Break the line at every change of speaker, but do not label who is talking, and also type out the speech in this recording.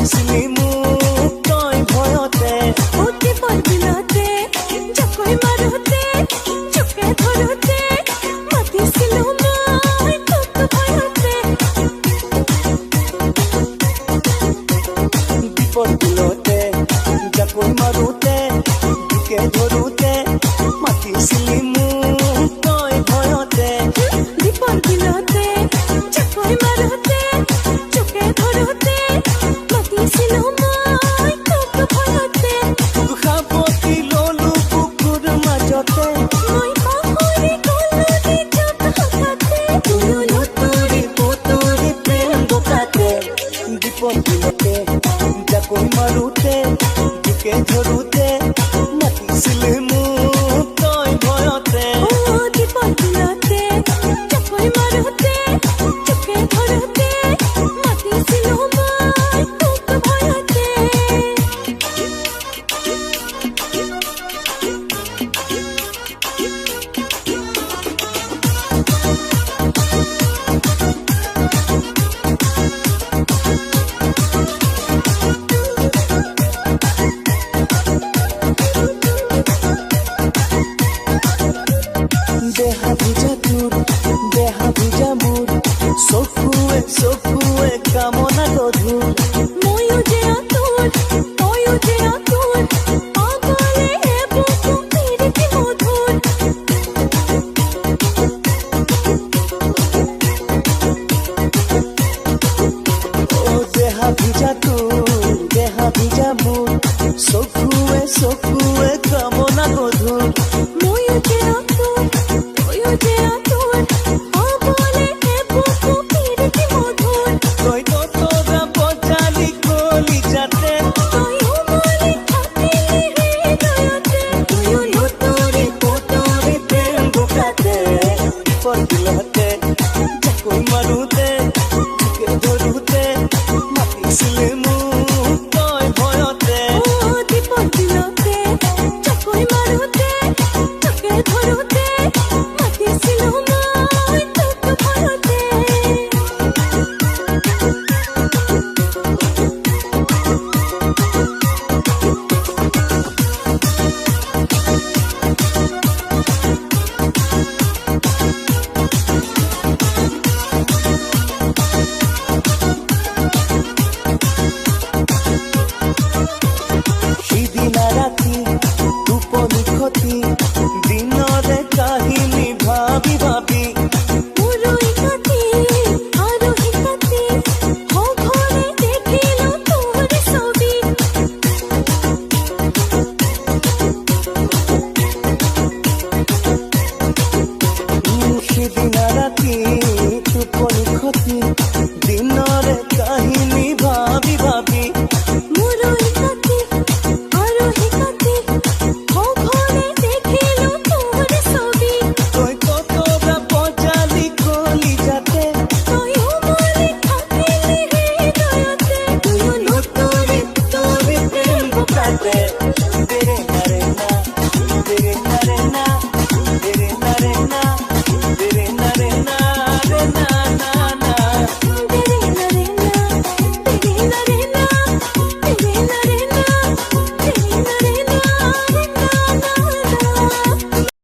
মাতিছিলি মোক তই ভয়তে
অতি পৰবিলতে জাকৈ মাৰোতে চুকে ধৰোতে মাতিছিলো মই তোক ভয়তে
বিপদ বিলতে জাকৈ মাৰোতে বুকে ধৰোতে মাতিছিলি মোক তই ভয়তে
বিপদ বিলতে জাকৈ মাৰোতে চুকে ধৰোতে মাতিছিলো মই তোক ভয়তে
সাৱটি ললো বুকুৰ মাজতে
মই পাহৰি গলো নিজক হঠাতে
লুতুৰি পুতুৰি প্ৰেম বোকাতে বিপদ বিলতে জাকৈ মাৰোতে বুকে ধৰোতে মাতিছিলি মোক তই ভয়তে
অতি পৰবিলতে জাকৈ মাৰোতে চুকে ধৰোতে মাতিছিলো মই তোক ভয়তে
দেহা ভিজা তোৰ দেহা ভিজা মোৰ চকুৱে চকুৱে কামনা গধুৰ
ময়ো যে আতুৰ তয়ো যে আতুৰ আগলে বুকু পিৰিতি মধুৰ
ও দেহা ভিজা তোৰ দেহা ভিজা মোৰ চকুৱে চকুৱে কামনা গধুৰ
ময়ো যে আতুৰ তয়ো যে আতুৰ আগলে বুকু পিৰিতি মধুৰ
তই ততৰা বজালি কলি যাতে
তয়ো মলি থাকিলি হৃদয়তে
তুইও লুতুৰি পুতুৰি প্ৰেম বোকাতে বিপদ বিলতে জাকৈ মাৰোতে বুকে ধৰোতে মাতিছিলি মোক